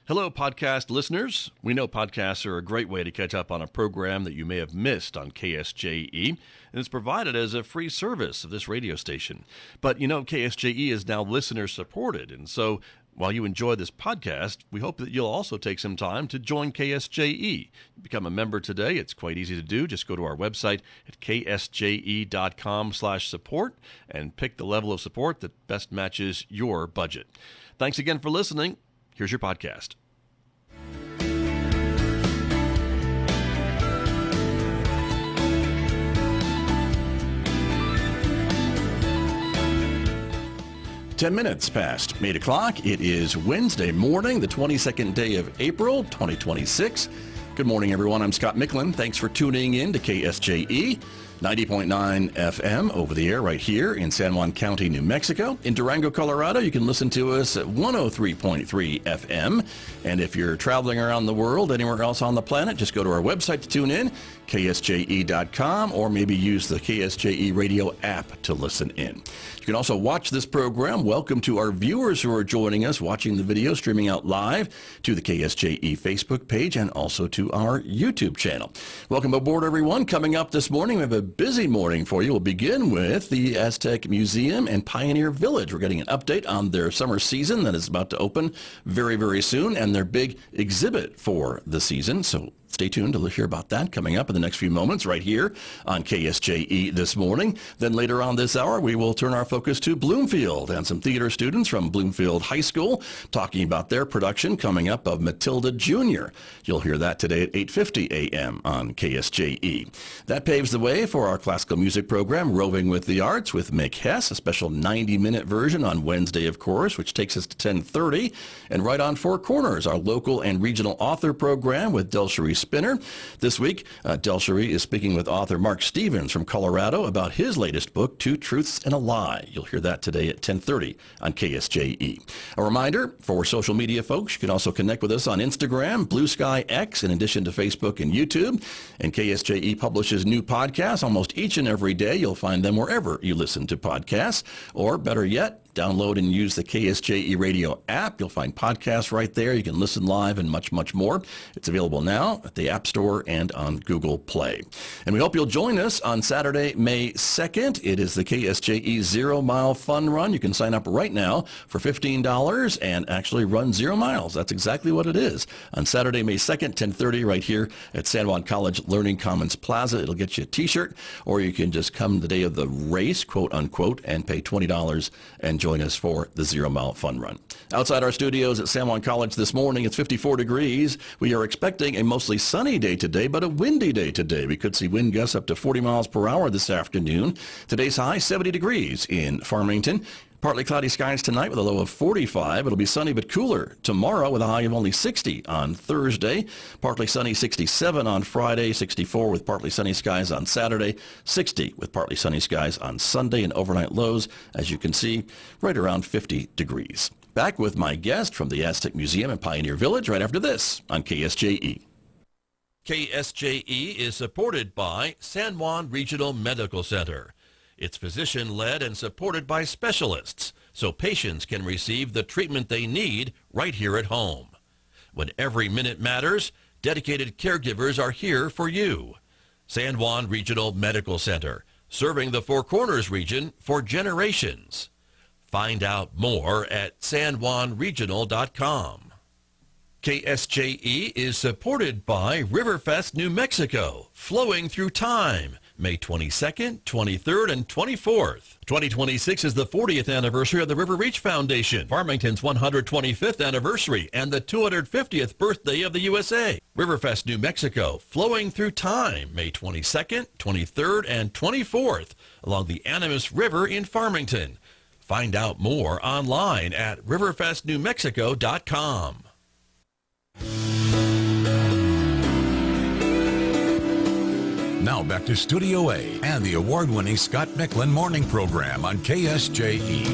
Hello, podcast listeners. We know podcasts are a great way to catch up on a program that you may have missed on KSJE, and it's provided as a free service of this radio station. But you know, KSJE is now listener-supported, and so while you enjoy this podcast, we hope that you'll also take some time to join KSJE. Become a member today. It's quite easy to do. Just go to our website at ksje.com/support and pick the level of support that best matches your budget. Thanks again for listening. Here's your podcast. Ten minutes past 8 o'clock. It is Wednesday morning, the 22nd day of April, 2026. Good morning, everyone. I'm Scott Michlin. Thanks for tuning in to KSJE. 90.9 FM over the air right here in San Juan County, New Mexico. In Durango, Colorado, you can listen to us at 103.3 FM. And if you're traveling around the world, anywhere else on the planet, just go to our website to tune in, ksje.com, or maybe use the KSJE radio app to listen in. You can also watch this program. Welcome to our viewers who are joining us, watching the video streaming out live to the KSJE Facebook page and also to our YouTube channel. Welcome aboard, everyone. Coming up this morning, we have a busy morning for you. We'll begin with the Aztec Museum and Pioneer Village. We're getting an update on their summer season that is about to open very, very soon, and their big exhibit for the season. So stay tuned to hear about that coming up in the next few moments right here on KSJE this morning. Then later on this hour, we will turn our focus to Bloomfield and some theater students from Bloomfield High School talking about their production coming up of Matilda Jr. You'll hear that today at 8:50 a.m. on KSJE. That paves the way for our classical music program, Roving with the Arts with Mick Hess, a special 90-minute version on Wednesday, of course, which takes us to 10:30. And right on Four Corners, our local and regional author program with Delcherie Spinner. This week, Delcherie is speaking with author Mark Stevens from Colorado about his latest book, Two Truths and a Lie. You'll hear that today at 10:30 on KSJE. A reminder for social media folks, you can also connect with us on Instagram, Blue Sky X, in addition to Facebook and YouTube. And KSJE publishes new podcasts almost each and every day. You'll find them wherever you listen to podcasts, or better yet, download and use the KSJE radio app. You'll find podcasts right there. You can listen live and much, much more. It's available now at the App Store and on Google Play. And we hope you'll join us on Saturday, May 2nd. It is the KSJE 0 Mile Fun Run. You can sign up right now for $15 and actually run 0 miles. That's exactly what it is. On Saturday, May 2nd, 10:30, right here at San Juan College Learning Commons Plaza. It'll get you a t-shirt, or you can just come the day of the race, quote unquote, and pay $20 and join us for the 0 Mile Fun Run. Outside our studios at San Juan College this morning, it's 54 degrees. We are expecting a mostly sunny day today, but a windy day today. We could see wind gusts up to 40 miles per hour this afternoon. Today's high, 70 degrees in Farmington. Partly cloudy skies tonight with a low of 45. It'll be sunny but cooler tomorrow with a high of only 60 on Thursday. Partly sunny, 67 on Friday, 64 with partly sunny skies on Saturday, 60 with partly sunny skies on Sunday, and overnight lows, as you can see, right around 50 degrees. Back with my guest from the Aztec Museum and Pioneer Village right after this on KSJE. KSJE is supported by San Juan Regional Medical Center. It's physician-led and supported by specialists, so patients can receive the treatment they need right here at home. When every minute matters, dedicated caregivers are here for you. San Juan Regional Medical Center, serving the Four Corners region for generations. Find out more at sanjuanregional.com. KSJE is supported by Riverfest, New Mexico, flowing through time. May 22nd, 23rd, and 24th. 2026 is the 40th anniversary of the River Reach Foundation, Farmington's 125th anniversary, and the 250th birthday of the USA. Riverfest, New Mexico, flowing through time, May 22nd, 23rd, and 24th, along the Animas River in Farmington. Find out more online at riverfestnewmexico.com. Now back to Studio A and the award-winning Scott Michlin morning program on KSJE.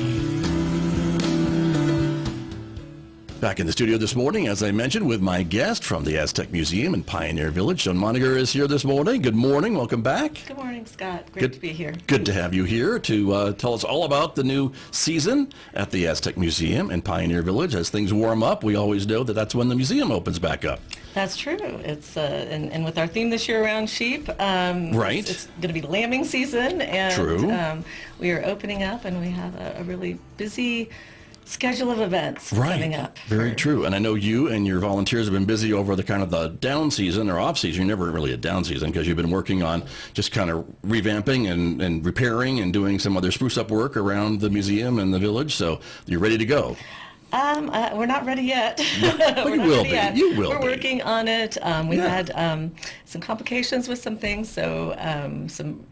Back in the studio this morning, as I mentioned, with my guest from the Aztec Museum in Pioneer Village. Joan Monninger is here this morning. Good morning. Welcome back. Good morning, Scott. Great to be here. Good to have you here to tell us all about the new season at the Aztec Museum in Pioneer Village. As things warm up, we always know that that's when the museum opens back up. That's true. It's and with our theme this year around sheep, right? It's going to be lambing season, and True. We are opening up, and we have a really busy schedule of events coming up. Very true. And I know you and your volunteers have been busy over the kind of the down season or off season. You're never really a down season because you've been working on just kind of revamping and repairing and doing some other spruce up work around the museum and the village. So you're ready to go. We're not ready yet. But you will be. You will be. We're working on it. We had some complications with some things, so some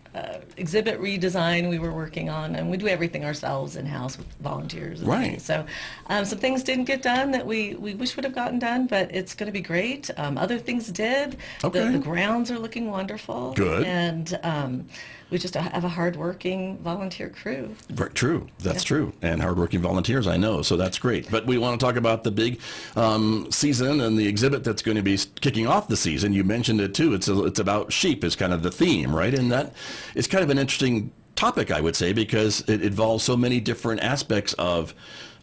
exhibit redesign we were working on, and we do everything ourselves in-house with volunteers. And things. So some things didn't get done that we wish would have gotten done, but it's going to be great. Other things did. Okay. The grounds are looking wonderful. Good. And we just have a hard-working volunteer crew. True. That's true. And hardworking volunteers, I know. So that's great. But we want to talk about the big season and the exhibit that's going to be kicking off the season. You mentioned it, too. It's about sheep is kind of the theme, right? And that is kind of an interesting topic, I would say, because it involves so many different aspects of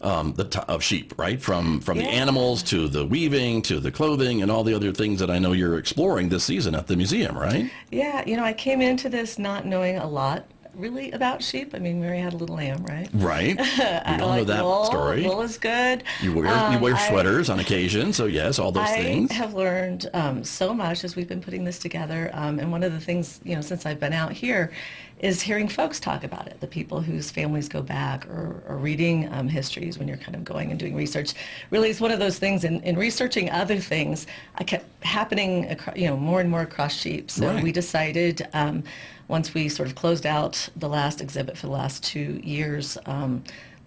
of sheep, right? From the animals to the weaving to the clothing and all the other things that I know you're exploring this season at the museum, right? Yeah, I came into this not knowing a lot really about sheep. I mean, Mary had a little lamb, right? Right. We all know that wool. story. Wool is good. You wear sweaters on occasion, so yes, all those things. I have learned so much as we've been putting this together, and one of the things, since I've been out here, is hearing folks talk about it, the people whose families go back, or reading histories when you're kind of going and doing research. Really, it's one of those things, in researching other things, I kept happening, more and more across sheep. So we decided, once we sort of closed out the last exhibit for the last 2 years,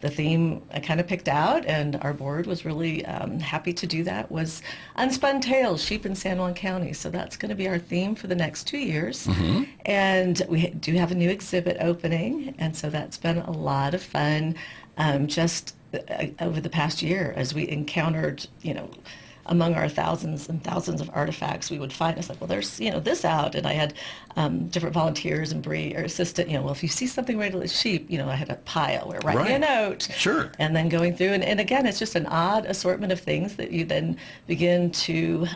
the theme I kind of picked out, and our board was really happy to do that, was Unspun Tales, Sheep in San Juan County. So that's going to be our theme for the next 2 years. Mm-hmm. And we do have a new exhibit opening, and so that's been a lot of fun just over the past year as we encountered, among our thousands and thousands of artifacts, we would find, it's like, well, there's, this out. And I had different volunteers and Bree, our assistant, well, if you see something related to sheep, I had a pile where write me a note. Sure. And then going through, and again, it's just an odd assortment of things that you then begin to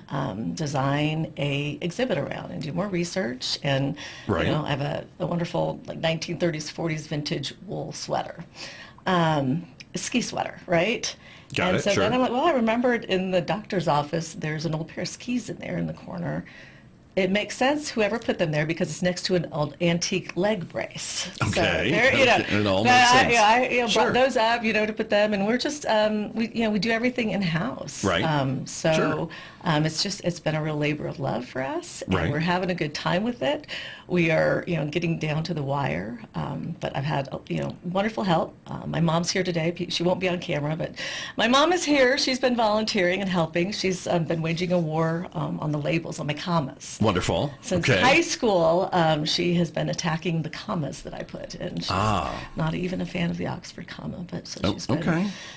design a exhibit around and do more research. And, I have a wonderful, 1930s, 40s vintage wool sweater, a ski sweater, right? Got it, so sure. then I'm like, well, I remembered in the doctor's office, there's an old pair of skis in there in the corner. It makes sense, whoever put them there, because it's next to an old antique leg brace. Okay. So it all makes sense. I Sure. brought those up, to put them, and we're just, we do everything in-house. Right. Sure. It's been a real labor of love for us, and Right. we're having a good time with it. We are, getting down to the wire, but I've had, wonderful help. My mom's here today. She won't be on camera, but my mom is here. She's been volunteering and helping. She's been waging a war on the labels, on my commas. Wonderful. Since high school, she has been attacking the commas that I put, and she's not even a fan of the Oxford comma, but so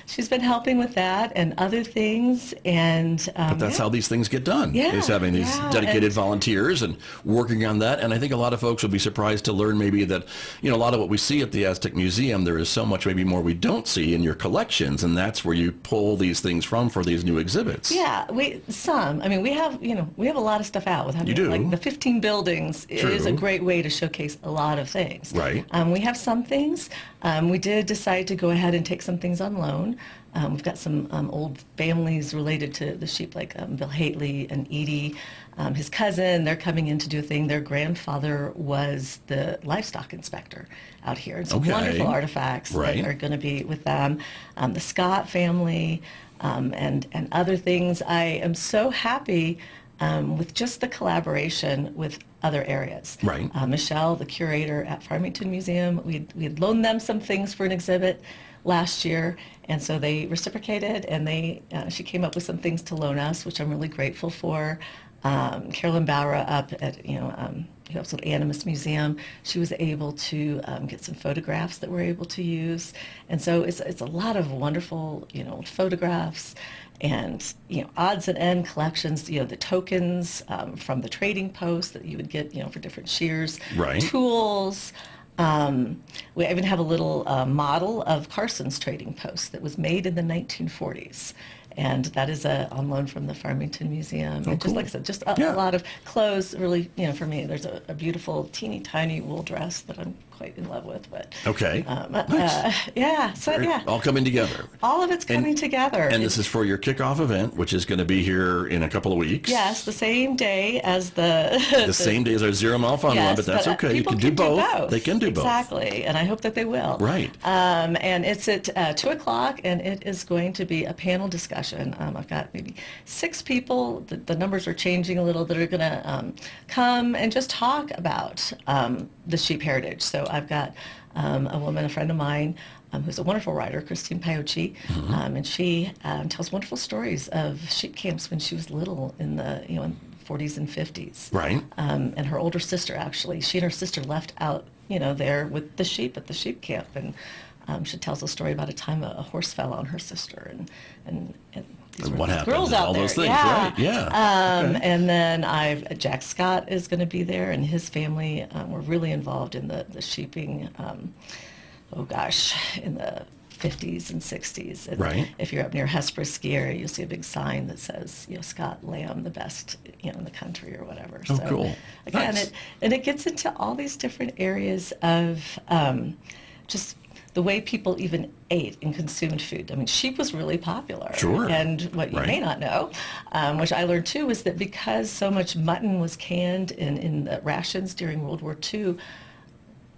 she's been helping with that and other things, and but that's how these things get done. Yeah, is having these dedicated volunteers and working on that. And I think a lot of folks will be surprised to learn maybe that a lot of what we see at the Aztec Museum, there is so much maybe more we don't see in your collections, and that's where you pull these things from for these new exhibits. Yeah, we have a lot of stuff out with having, like the 15 buildings. It is a great way to showcase a lot of things. Right. We have some things. We did decide to go ahead and take some things on loan. We've got some old families related to the sheep, like Bill Hately and Edie, his cousin. They're coming in to do a thing. Their grandfather was the livestock inspector out here. And some wonderful artifacts that are going to be with them. The Scott family and other things. I am so happy with just the collaboration with other areas. Right. Michelle, the curator at Farmington Museum, we had loaned them some things for an exhibit last year, and so they reciprocated, and she came up with some things to loan us, which I'm really grateful for. Carolyn Bauer up at, who helps with Animus Museum, she was able to get some photographs that we're able to use. And so it's a lot of wonderful, photographs and, odds and end collections, the tokens from the trading post that you would get, for different shears, Right. tools. We even have a little model of Carson's trading post that was made in the 1940s. And that is on loan from the Farmington Museum. Oh, and just cool. like I said, just a lot of clothes, really, for me, there's a beautiful teeny tiny wool dress that I'm quite in love with. But Okay. Nice. yeah, so yeah, All coming together. all of it's coming together. And this is for your kickoff event, which is going to be here in a couple of weeks. Yes, the same day as the The same day as our Zero Mile Fun Run, but that's okay. You people can do both. They can do both. Exactly, and I hope that they will. Right. And it's at 2 o'clock, and it is going to be a panel discussion. I've got maybe 6 people. The numbers are changing a little that are going to come and just talk about the sheep heritage. So I've got a woman, a friend of mine, who's a wonderful writer, Christine Paolucci, and she tells wonderful stories of sheep camps when she was little in the in 40s and 50s. Right. And her older sister, actually, she and her sister left out there with the sheep at the sheep camp, and she tells a story about a time a horse fell on her sister, and these And were what these happened? girls out All there. those things, yeah. right? Yeah. Okay. And then Jack Scott is going to be there, and his family were really involved in the sheeping. In the 50s and 60s. And Right. if you're up near Hesperus Ski Area, you'll see a big sign that says, Scott Lamb, the best, in the country or whatever. Oh, so, cool. Again, Nice. it gets into all these different areas of just the way people even ate and consumed food. I mean, sheep was really popular. Sure. And what you Right. may not know, which I learned too, was that because so much mutton was canned in the rations during World War II,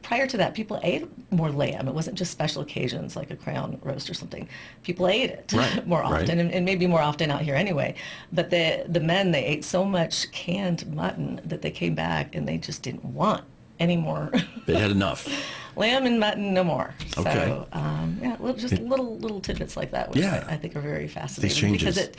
prior to that, people ate more lamb. It wasn't just special occasions like a crown roast or something. People ate it Right, more right. often, and maybe more often out here anyway. But the men, they ate so much canned mutton that they came back and they just didn't want any more They had enough. lamb and mutton, no more. Okay. So, just little tidbits like that, which Yeah. I think are very fascinating. changes. Because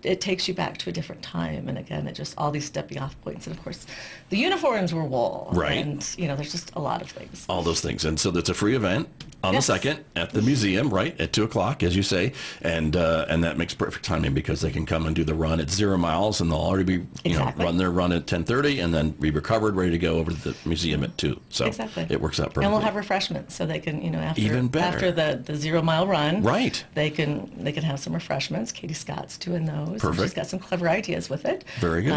it takes you back to a different time. And again, it just all these stepping off points. And of course, the uniforms were wool. Right. And, there's just a lot of things. All those things. And so that's a free event on Yes. the 2nd at the museum, right, at 2 o'clock, as you say. And that makes perfect timing because they can come and do the run at 0 miles, and they'll already be, Exactly. run their run at 10:30 and then be recovered, ready to go over to the museum at 2. So Exactly. it works out perfectly. And we'll have refreshments, so they can, Even better. after the 0 mile run, Right. They can have some refreshments. Katie Scott's doing those. And Perfect. she's got some clever ideas with it. Very good.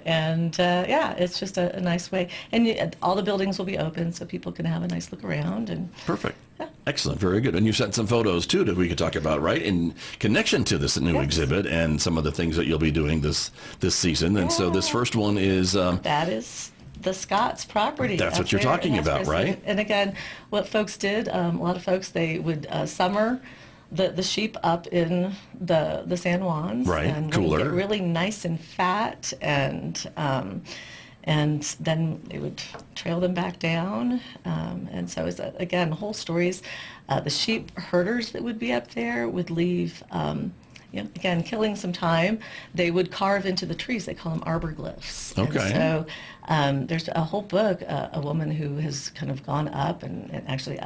It's just a nice way. And all the buildings will be open, so people can have a nice look around. And Perfect. Yeah. Excellent. Very good. And you sent some photos, too, that we could talk about, right, in connection to this new Yes. exhibit and some of the things that you'll be doing this season. And so this first one is... that is the Scott's property. That's up what you're there talking in about, Hesperus. right? And again, what folks did, a lot of folks, they would summer the sheep up in the San Juans. Right, And cooler. get really nice and fat, and then they would trail them back down. And so it's, again, the whole stories. The sheep herders that would be up there would leave, again, killing some time. They would carve into the trees. They call them arbor glyphs. Okay. And so there's a whole book, a woman who has kind of gone up, and actually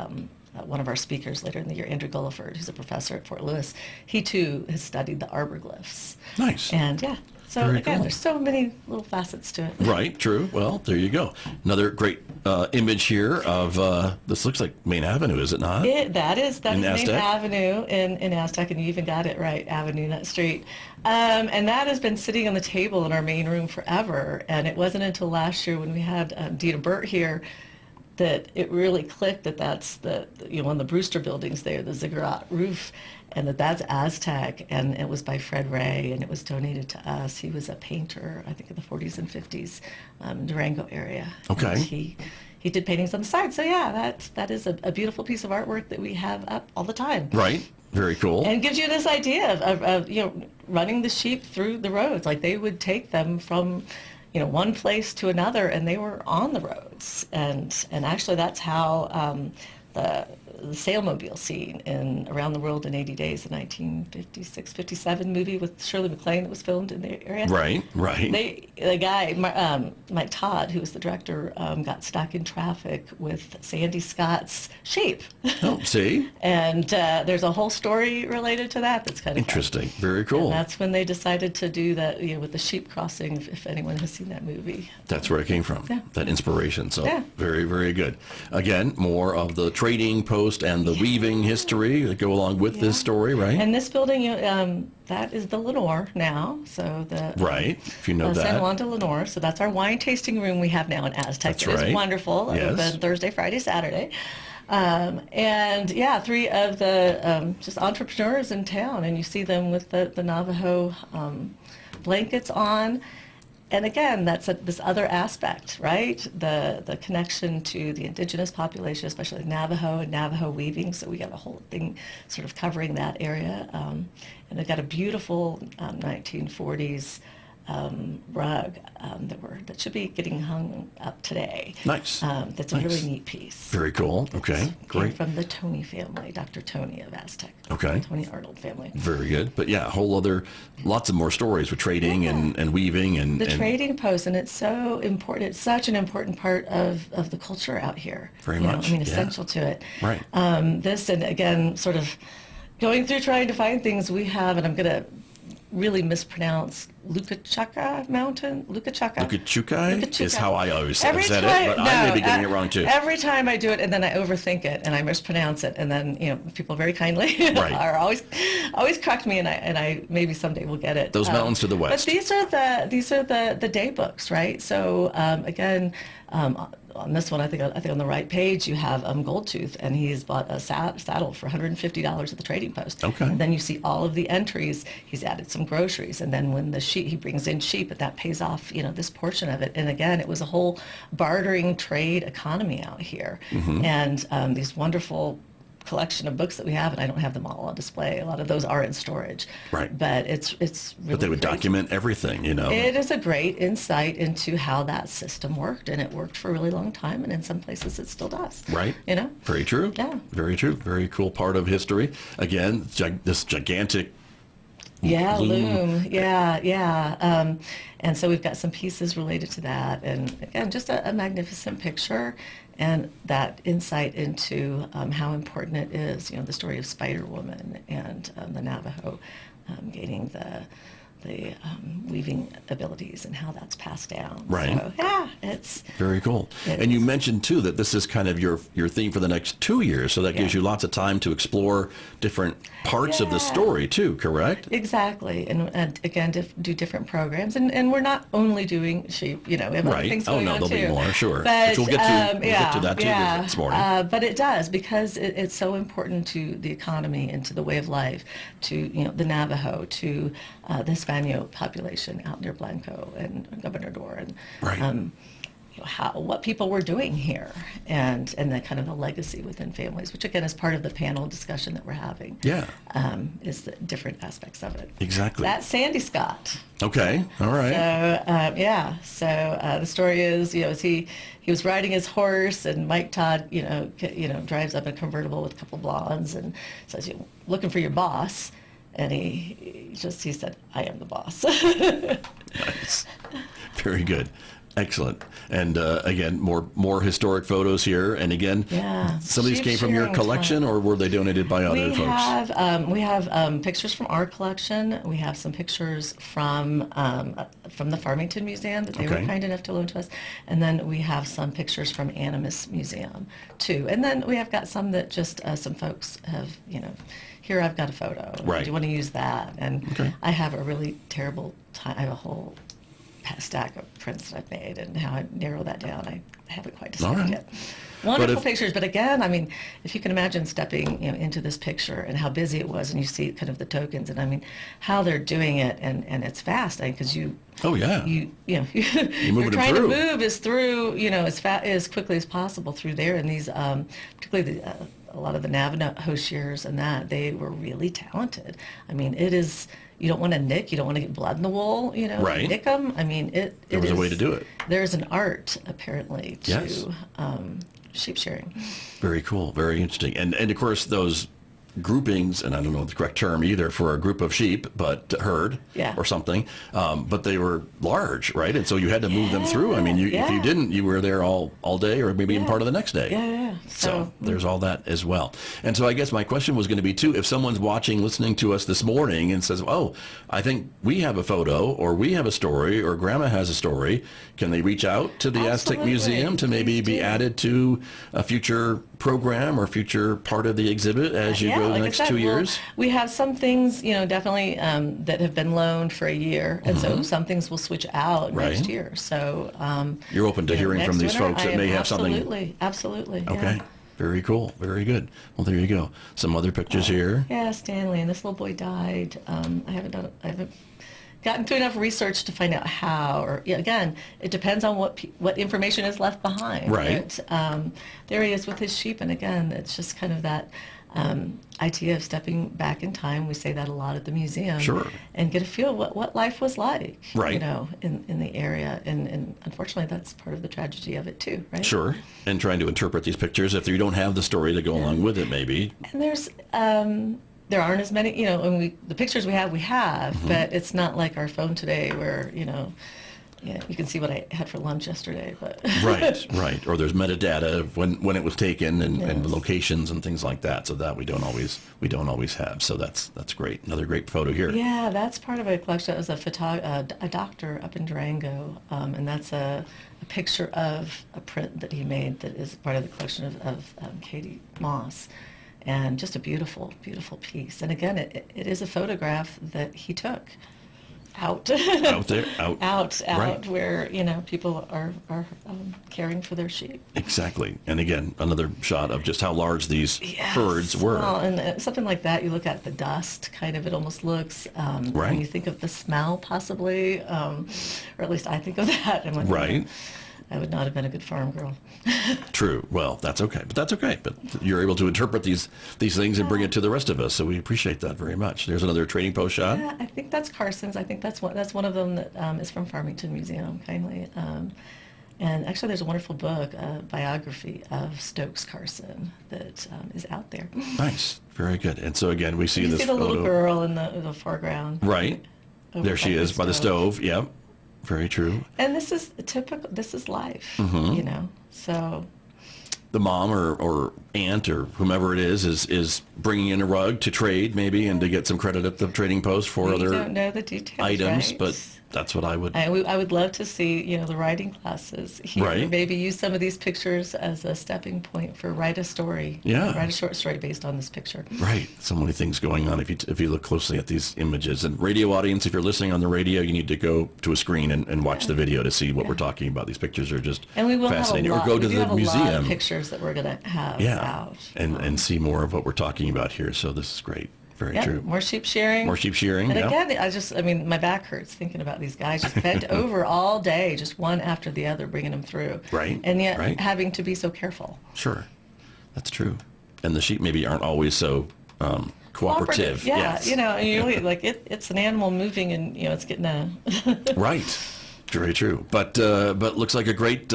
one of our speakers later in the year, Andrew Gulliford, who's a professor at Fort Lewis, he too has studied the arbor glyphs. Nice. And yeah, so Very again, cool. there's so many little facets to it. Right, true. Well, there you go. Another great image here of, this looks like Main Avenue, is it not? That is In Main Aztec? Avenue in Aztec, and you even got it right, Avenue, not street. And that has been sitting on the table in our main room forever. And it wasn't until last year when we had Dina Burt here that it really clicked that that's one of the Brewster buildings there, the ziggurat roof, and that's Aztec, and it was by Fred Ray, and it was donated to us. He was a painter, I think, in the 40s and 50s, Durango area. Okay. And he did paintings on the side. So yeah, that is a beautiful piece of artwork that we have up all the time. Right. Very cool. And gives you this idea of running the sheep through the roads. Like they would take them from one place to another, and they were on the roads. And actually that's how the sailmobile scene in Around the World in 80 Days, the 1956-57 movie with Shirley MacLaine that was filmed in the area. Right. The guy, Mike Todd, who was the director, got stuck in traffic with Sandy Scott's sheep. Oh, see? And there's a whole story related to that that's kind of Interesting. fun. Very cool. And that's when they decided to do that, with the sheep crossing, if anyone has seen that movie. That's where it came from, that inspiration. So very, very good. Again, more of the trading post and the weaving history that go along with this story, right? And this building, that is the Lenore now. So the right, if you know that. San Juan de Lenore. So that's our wine tasting room we have now in Aztec. That's right. It's wonderful. Yes. Open Thursday, Friday, Saturday. And three of the just entrepreneurs in town, and you see them with the Navajo blankets on. And again, that's this other aspect, right? The connection to the indigenous population, especially Navajo and Navajo weaving. So we got a whole thing sort of covering that area. And they've got a beautiful 1940s rug that should be getting hung up today. Nice. That's a really neat piece. Very cool. Okay, great. Came from the Tony family, Dr. Tony of Aztec. Okay. Tony Arnold family. Very good. But yeah, lots of more stories with trading and weaving and the trading post, and it's so important. It's such an important part of the culture out here. Very much. Essential to it. Right. This, and again, sort of going through trying to find things we have, and I'm going to really mispronounce Lukachuka Mountain. Lukachukai is how I always said it, but no, I may be getting it wrong too. Every time I do it, and then I overthink it, and I mispronounce it, and then people very kindly are always correct me, and I maybe someday will get it. Those mountains to the west. But these are the day books, right? So again. On this one, I think on the right page, you have Goldtooth, and he's bought a saddle for $150 at the Trading Post. Okay. And then you see all of the entries. He's added some groceries, and then when he brings in sheep, but that pays off, this portion of it. And again, it was a whole bartering trade economy out here, and these wonderful collection of books that we have, and I don't have them all on display. A lot of those are in storage. Right. But it's really But they would great. document everything, It is a great insight into how that system worked, and it worked for a really long time, and in some places it still does. Right. Very true. Yeah. Very true. Very cool part of history. Again, this gigantic loom. Yeah. And so we've got some pieces related to that, and again, just a magnificent picture, and that insight into how important it is. The story of Spider Woman and the Navajo gaining the weaving abilities and how that's passed down. Right. So, yeah, it's very cool. And you mentioned too that this is kind of your theme for the next 2 years, so that gives you lots of time to explore different parts of the story too, correct? Exactly. And again, do different programs. And we're not only doing sheep, we have other things going on too. There'll be more, sure. But, which we'll get to that too this morning. But it does, because it's so important to the economy and to the way of life, to the Navajo, to the Hispanic population out near Blanco and Gobernador, and what people were doing here, and the kind of the legacy within families, which again is part of the panel discussion that we're having. Yeah. Is the different aspects of it. Exactly. That's Sandy Scott. Okay. All right. So the story is, as he was riding his horse, and Mike Todd, drives up in a convertible with a couple blondes and says, "Looking for your boss." And he said, "I am the boss." Nice. Very good. Excellent. And again, more historic photos here. And again, some of these came from your collection, or were they donated by other folks? We have pictures from our collection. We have some pictures from the Farmington Museum that they were kind enough to loan to us. And then we have some pictures from Animas Museum too. And then we have got some that just some folks have, here I've got a photo. Right. Do you want to use that? And I have a really terrible time. I have a whole stack of prints that I've made, and how I narrow that down, I haven't quite decided yet. Wonderful pictures, but again, if you can imagine stepping into this picture and how busy it was, and you see kind of the tokens, and how they're doing it, and it's fast, because you're trying to move as quickly as possible through there, and these particularly a lot of the Navajo shearers and that, they were really talented. It is, you don't want to nick, you don't want to get blood in the wool, nick them. There was a way to do it. There's an art, apparently, to sheep shearing. Very cool. Very interesting. And of course, those groupings, and I don't know the correct term either for a group of sheep, but herd or something, but they were large, right? And so you had to move them through. I mean, if you didn't, you were there all day or maybe even part of the next day. So there's all that as well. And so I guess my question was going to be too, if someone's watching, listening to us this morning and says, oh, I think we have a photo or we have a story or Grandma has a story, can they reach out to the Aztec Museum to maybe be added to a future program or future part of the exhibit as you go the next 2 years? We have some things, definitely that have been loaned for a year, and so some things will switch out next year. So you're open to hearing from these folks that may have something. Absolutely. Okay. Very cool. Very good. Well, there you go. Some other pictures here. Yeah, Stanley, and this little boy died. I haven't gotten through enough research to find out how, or again, it depends on what information is left behind. Right. But, there he is with his sheep, and again, it's just kind of that idea of stepping back in time. We say that a lot at the museum. Sure. And get a feel what life was like. Right. In the area, and unfortunately, that's part of the tragedy of it too. Right. Sure. And trying to interpret these pictures if you don't have the story to go along with it, maybe. And there aren't as many, the pictures we have, but it's not like our phone today where, you can see what I had for lunch yesterday, but. Right. Or there's metadata of when it was taken and the locations and things like that. So that we don't always have. So that's great. Another great photo here. Yeah, that's part of a collection. It was a doctor up in Durango, and that's a picture of a print that he made that is part of the collection of Katie Moss. And just a beautiful, beautiful piece. And again, it is a photograph that he took out Right. where people are caring for their sheep. Exactly. And again, another shot of just how large these herds were. Well, and something like that, you look at the dust, kind of it almost looks. When you think of the smell, possibly, or at least I think of that. And when, right. I would not have been a good farm girl. True. Well, that's okay. But you're able to interpret these things and bring it to the rest of us. So we appreciate that very much. There's another trading post shot. Yeah, I think that's Carson's. I think that's one of them that is from Farmington Museum, kindly. And actually, there's a wonderful book, biography of Stokes Carson that is out there. Nice. Very good. And so again, we see you this see the photo. little girl in the foreground. Right. There she is by the stove. Yep. Very true. And this is typical. This is life, So the mom or aunt or whomever it is bringing in a rug to trade maybe and to get some credit at the trading post for other don't know the details, items, right? but that's what I would. I would love to see, the writing classes here. Right. Maybe use some of these pictures as a stepping point for write a story. Yeah. Write a short story based on this picture. Right. So many things going on if you look closely at these images. And radio audience, if you're listening on the radio, you need to go to a screen and watch the video to see what we're talking about. These pictures are just and we will fascinating. Have a lot, or go to we do the have museum. A lot of pictures that we're going to have out. And see more of what we're talking about here. So this is great. Very true. More sheep shearing. And again, my back hurts thinking about these guys just bent over all day, just one after the other, bringing them through. Right. And yet having to be so careful. Sure. That's true. And the sheep maybe aren't always so cooperative. Yeah. Yes. And you really, it's an animal moving and, it's getting a... Right. Very true. But looks like a great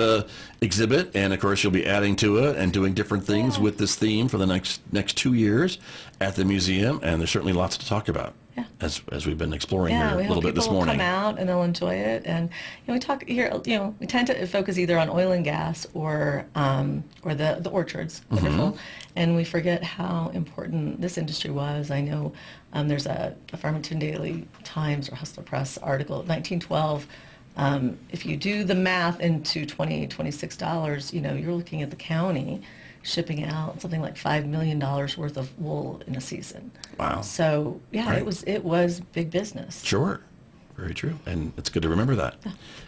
exhibit, and of course you'll be adding to it and doing different things with this theme for the next 2 years at the museum, and there's certainly lots to talk about as we've been exploring here a little bit this morning. People will come out and they'll enjoy it, and we talk here. We tend to focus either on oil and gas or the orchards. Wonderful, and we forget how important this industry was. I know there's a Farmington Daily Times or Hustler Press article, 1912. If you do the math into $26, you're looking at the county shipping out something like $5 million worth of wool in a season. Wow. So it was big business. Sure. Very true. And it's good to remember that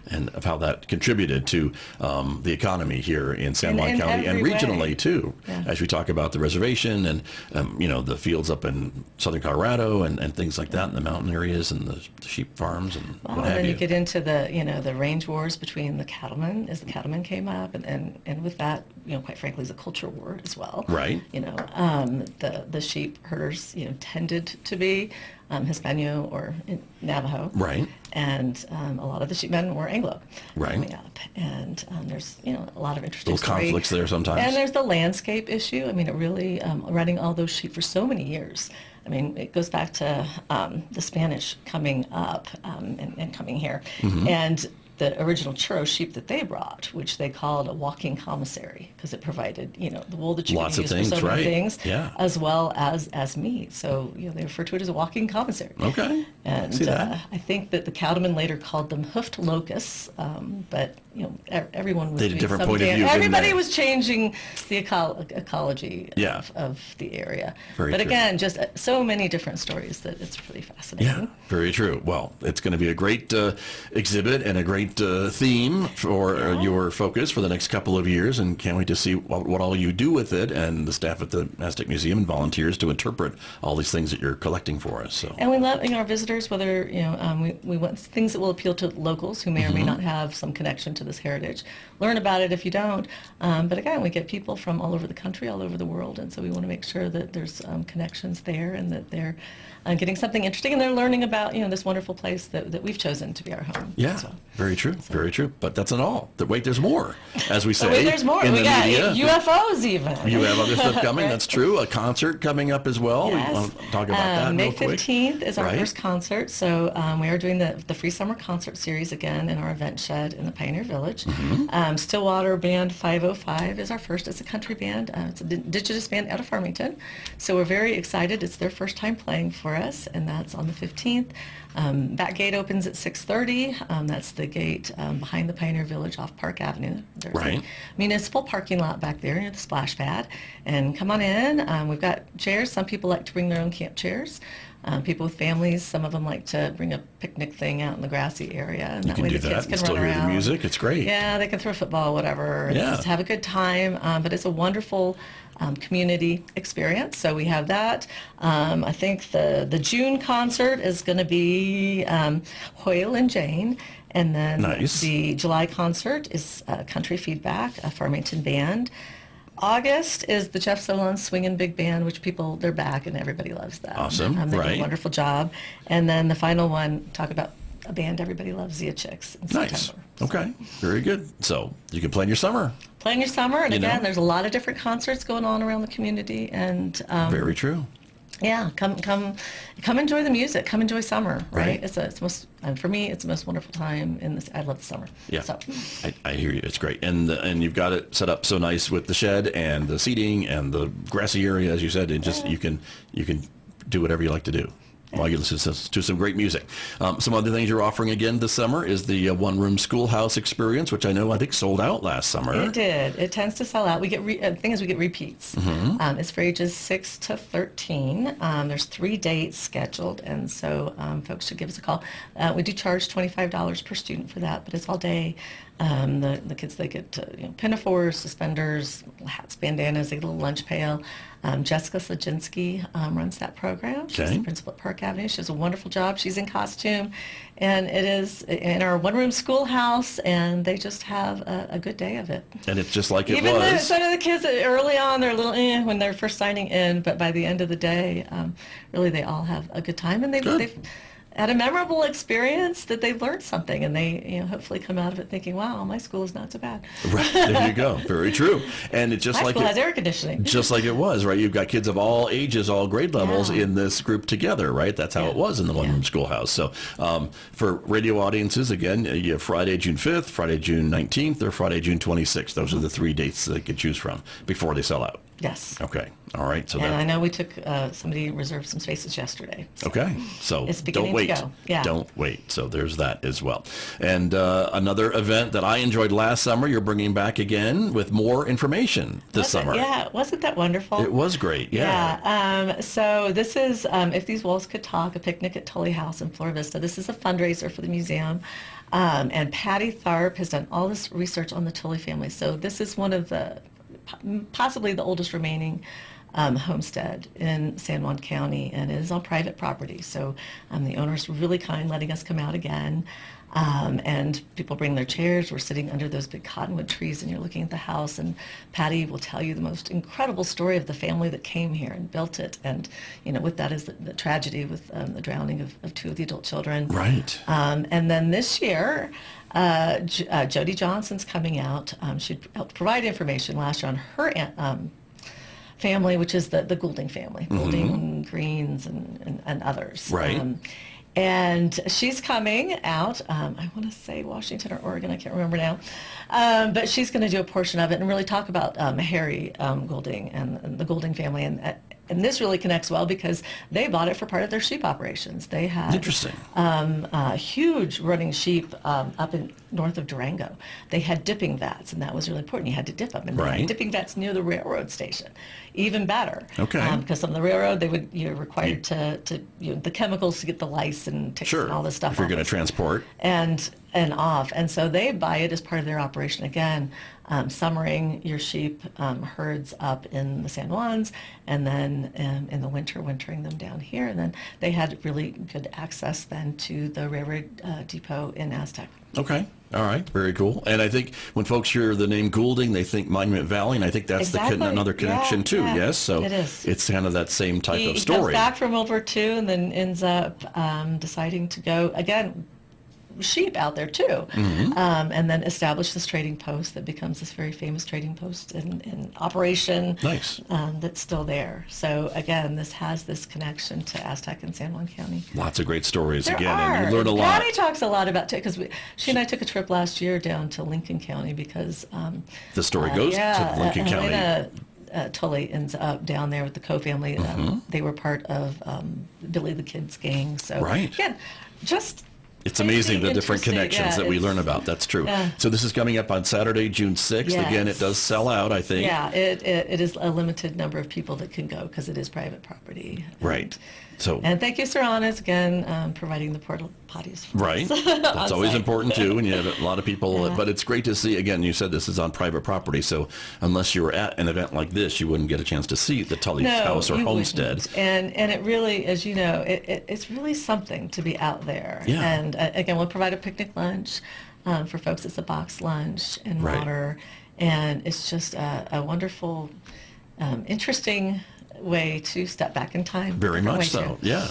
and of how that contributed to the economy here in San Juan County and regionally too, as we talk about the reservation and, the fields up in southern Colorado and things like that in the mountain areas and the sheep farms and what have you. And then you get into the range wars between the cattlemen as the cattlemen came up and with that, quite frankly, is a culture war as well. Right. The sheep herders, tended to be Hispano or Navajo. Right. And a lot of the sheepmen were Anglo Right. coming up. And there's, a lot of interesting Little conflicts there sometimes. And there's the landscape issue. I mean, it really, running all those sheep for so many years. I mean, it goes back to the Spanish coming up and coming here. And the original churro sheep that they brought, which they called a walking commissary, because it provided, the wool that you Lots could of use things, for so many right. things, Yeah. as well as meat. So, they refer to it as a walking commissary. Okay. And See that. I think that the cattlemen later called them hoofed locusts, but everyone was They had a doing different something. point of view, didn't Everybody they? was changing the ecology Yeah. of the area. Very but true. again, just so many different stories that it's really fascinating. Yeah, very true. Well, it's going to be a great exhibit and a great theme for your focus for the next couple of years, and can't wait to see what all you do with it and the staff at the Aztec Museum and volunteers to interpret all these things that you're collecting for us. So. And we love our visitors, whether, we want things that will appeal to locals who may or may not have some connection to this heritage. Learn about it if you don't. But again, we get people from all over the country, all over the world, and so we want to make sure that there's connections there and that they're getting something interesting and they're learning about, this wonderful place that we've chosen to be our home. Yeah, So, very true, very true. But that's not all. Wait, there's more, as we say. wait, there's more. In We the got media. UFOs even. You have other stuff coming. That's true. A concert coming up as well. Yes. We want to talk about that May real quick. 15th is our Right. first concert. So we are doing the free summer concert series again in our event shed in the Pioneer Village. Stillwater Band 505 is our first. It's a country band. It's a indigenous band out of Farmington. So we're very excited. It's their first time playing for us, and that's on the 15th. That gate opens at 6:30. That's the gate behind the Pioneer Village off Park Avenue. There's Right. a municipal parking lot back there near the splash pad. And come on in. We've got chairs. Some people like to bring their own camp chairs. People with families, some of them like to bring a picnic thing out in the grassy area. And You can do the that kids and can still run hear the around. music. It's great. Yeah, they can throw football, whatever, and Yeah. just have a good time. But it's a wonderful community experience. So we have that. I think the June concert is going to be Hoyle and Jane. And then Nice. the July concert is Country Feedback, a Farmington band. August is the Jeff Solon Swingin' Big Band, which they're back and everybody loves them. Awesome, They do right. a wonderful job. And then the final one, talk about a band everybody loves, Zia Chicks in Nice. September. Okay. Very good. So you can plan your summer. Plan your summer, and You know? again, there's a lot of different concerts going on around the community, and Very true. yeah, come enjoy the music, come enjoy summer, Right. right? It's most, and for me, it's the most wonderful time in this. I love the summer. Yeah, So, I hear you. It's great, and you've got it set up so nice with the shed and the seating and the grassy area, as you said, and just you can do whatever you like to do while you listen to some great music. Some other things you're offering again this summer is the one-room schoolhouse experience, which I think sold out last summer. it did. It tends to sell out. We get the thing is we get repeats. It's for ages 6 to 13. There's 3 dates scheduled, and so folks should give us a call. We do charge $25 per student for that, but it's all day. The kids, they get pinafores, suspenders, hats, bandanas, they get a little lunch pail. Jessica Slajinsky runs that program. She's Okay. the principal at Park Avenue. She does a wonderful job. She's in costume, and it is in our one-room schoolhouse, and they just have a good day of it. And it's just like it Even was. some of the kids early on, they're a little when they're first signing in, but by the end of the day, really they all have a good time, and Good. they've had a memorable experience that they've learned something, and they hopefully come out of it thinking, wow, my school is not so bad. Right, there you go. Very true. And it's just My like school has air conditioning. just like it was, right? You've got kids of all ages, all grade levels Yeah. in this group together, right? That's how Yeah. it was in the one-room schoolhouse. So for radio audiences, again, you have Friday, June 5th, Friday, June 19th, or Friday, June 26th. Those are the 3 dates they could choose from before they sell out. Yes. Okay. All right. So And I that. know we took, somebody reserved some spaces yesterday. So Okay. So It's don't beginning to wait. go. Yeah. Don't wait. So there's that as well. And another event that I enjoyed last summer, you're bringing back again with more information this summer. Yeah, wasn't that wonderful? It was great. Yeah. Yeah. So this is If These Walls Could Talk, a picnic at Tully House in Florida Vista. This is a fundraiser for the museum. And Patty Tharp has done all this research on the Tully family. So this is one of the, possibly the oldest remaining homestead in San Juan County, and it is on private property. So the owner's really kind letting us come out again. And people bring their chairs. We're sitting under those big cottonwood trees, and you're looking at the house, and Patty will tell you the most incredible story of the family that came here and built it. And, with that is the tragedy with the drowning of two of the adult children. Right. And then this year, Jody Johnson's coming out. She helped provide information last year on her family, which is the Goulding family, Goulding, Greens, and others. Right. And she's coming out, I want to say Washington or Oregon, I can't remember now, but she's going to do a portion of it and really talk about Harry Goulding and the Goulding family. And this really connects well because they bought it for part of their sheep operations. They had Interesting. Huge running sheep up in north of Durango. They had dipping vats, and that was really important. You had to dip them, and they Right. had dipping vats near the railroad station. Even better, Okay. because on the railroad you're required to the chemicals to get the lice and ticks Sure. and all this stuff If you're off going to it. transport. and off. And so they buy it as part of their operation again, summering your sheep herds up in the San Juans, and then in the winter, wintering them down here. And then they had really good access then to the railroad depot in Aztec. Okay. All right. Very cool. And I think when folks hear the name Goulding, they think Monument Valley, and I think that's Exactly. another connection Yeah, too. yeah. Yes. So It is. it's kind of that same type He of comes story. back from World War II and then ends up deciding to go, again, sheep out there too, and then establish this trading post that becomes this very famous trading post in operation. Nice. That's still there. So again, this has this connection to Aztec and San Juan County. Lots of great stories There again, are. and you learn a lot. Patty talks a lot about it because she and I took a trip last year down to Lincoln County because The story goes to Lincoln County. Helena Tully ends up down there with the Coe family. They were part of Billy the Kid's gang. So Right. again, just It's amazing the different interesting. connections Yeah, that we it's- learn about. That's true. Yeah. So this is coming up on Saturday, June 6th. Again, it Yes. does sell out, I think. Yeah, it is a limited number of people that can go because it is private property. Right. So And thank you, Serranas, again, providing the porta potties for right. us. That's on always site. important too, and you have a lot of people. Yeah. But it's great to see. Again, you said this is on private property, so unless you were at an event like this, you wouldn't get a chance to see the Tully house or you homestead. wouldn't. And it really, as you know, it's really something to be out there. Yeah. And again, we'll provide a picnic lunch for folks. It's a box lunch and Right. water, and it's just a wonderful, interesting way to step back in time. Very Different much way so. to. Yeah.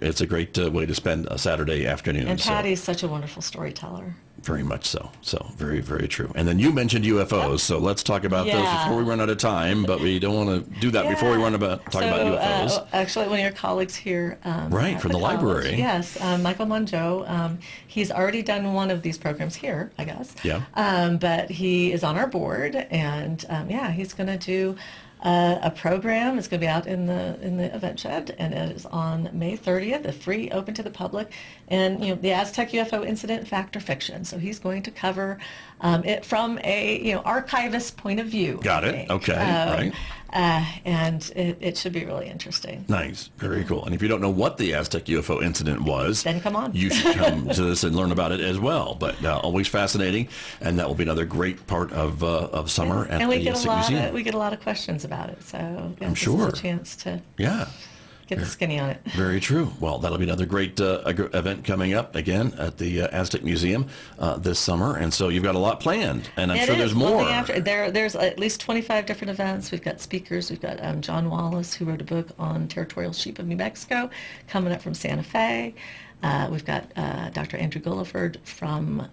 It's a great way to spend a Saturday afternoon. And so. Patty's such a wonderful storyteller. Very much so. So very, very true. And then you mentioned UFOs, so let's talk about those Yeah. before we run out of time. But we don't want to do that before we talk about UFOs. Actually, one of your colleagues here, Right, at from the college, library. Yes, Michael Monjo. He's already done one of these programs here, I guess. Yeah. But he is on our board, and he's going to do a program. It's going to be out in the event shed, and it is on May 30th. It's free, open to the public, and the Aztec UFO incident, fact or fiction. So he's going to cover it from a archivist point of view. Got I it. think. Okay. Right. And it should be really interesting. Nice. Very cool. And if you don't know what the Aztec UFO incident was, Then come on. You should come to this and learn about it as well. But always fascinating, and that will be another great part of summer at And we the get Aztec Museum. we get a lot of questions about it. So I'm this sure. is a chance to Yeah. get the skinny on it. Very true. Well, that'll be another great event coming up again at the Aztec Museum this summer, and so you've got a lot planned, and I'm It sure is. there's One more. thing after, there's at least 25 different events. We've got speakers. We've got John Wallace, who wrote a book on territorial sheep of New Mexico, coming up from Santa Fe. We've got Dr. Andrew Gulliford from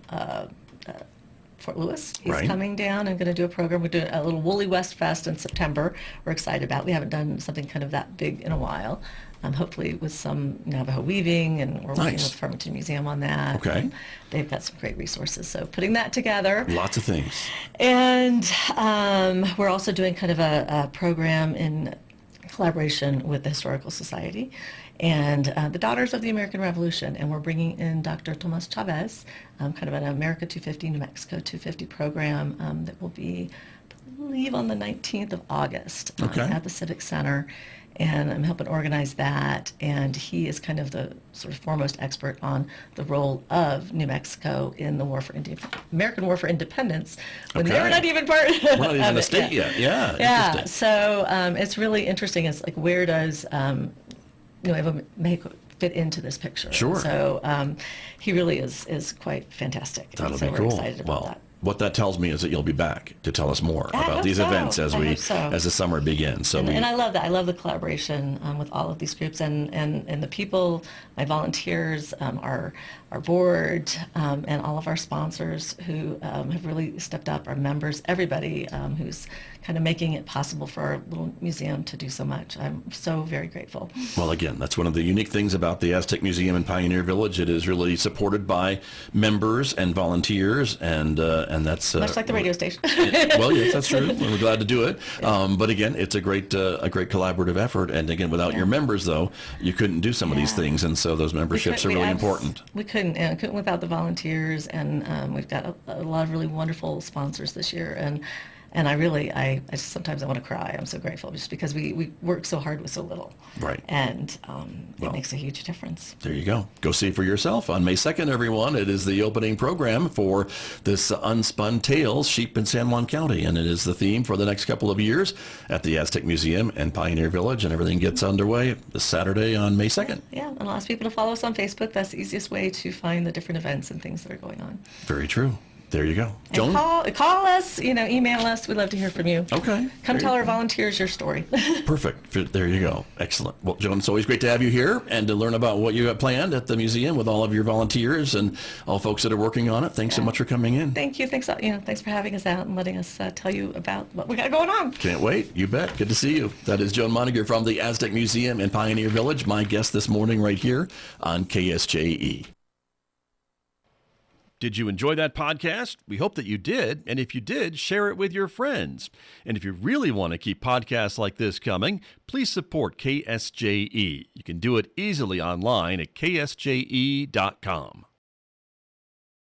Fort Lewis. He's Right. coming down and going to do a program. We're doing a little Woolly West Fest in September. We're excited about. We haven't done something kind of that big in a while. Hopefully with some Navajo weaving, and we're working Nice. with Farmington Museum on that. Okay. And they've got some great resources. So putting that together. Lots of things. And we're also doing kind of a program in collaboration with the Historical Society and the Daughters of the American Revolution. And we're bringing in Dr. Tomas Chavez, kind of an America 250, New Mexico 250 program that will be believe, on the 19th of August Okay. at the Civic Center. And I'm helping organize that. And he is kind of the sort of foremost expert on the role of New Mexico in the American War for Independence, when they Okay. were not even part We're not even of a it state yet. yet. Yeah. Yeah, Interesting. so it's really interesting. It's like, where does Nuevo Mexico fit into this picture? Sure. So he really is quite fantastic. And That'll so be we're cool. excited about that. What that tells me is that you'll be back to tell us more I about hope these so. events as I we hope so. as the summer begins. So And I love that. I love the collaboration with all of these groups and the people, my volunteers, our board, and all of our sponsors who have really stepped up, our members, everybody who's kind of making it possible for our little museum to do so much. I'm so very grateful. Well, again, that's one of the unique things about the Aztec Museum in Pioneer Village. It is really supported by members and volunteers, and that's Much like the radio station. well, yes, that's true. We're glad to do it. But again, it's a great collaborative effort. And again, without your members, though, you couldn't do some of these Yeah. things. And so those memberships are really important. We couldn't without the volunteers, and we've got a lot of really wonderful sponsors this year, and I sometimes I want to cry. I'm so grateful just because we work so hard with so little. Right. And Well, it makes a huge difference. There you go. Go see for yourself on May 2nd, everyone. It is the opening program for this Unspun Tales, Sheep in San Juan County, and it is the theme for the next couple of years at the Aztec Museum and Pioneer Village, and everything gets underway this Saturday on May 2nd. Yeah, and I'll ask people to follow us on Facebook. That's the easiest way to find the different events and things that are going on. Very true. There you go. And Joan? call us, email us. We'd love to hear from you. Okay. Come There tell you our volunteers your story. Perfect. There you go. Excellent. Well, Joan, it's always great to have you here and to learn about what you have planned at the museum with all of your volunteers and all folks that are working on it. Thanks so much for coming in. Thank you. Thanks for having us out and letting us tell you about what we got going on. Can't wait. You bet. Good to see you. That is Joan Monninger from the Aztec Museum in Pioneer Village, my guest this morning right here on KSJE. Did you enjoy that podcast? We hope that you did. And if you did, share it with your friends. And if you really want to keep podcasts like this coming, please support KSJE. You can do it easily online at ksje.com.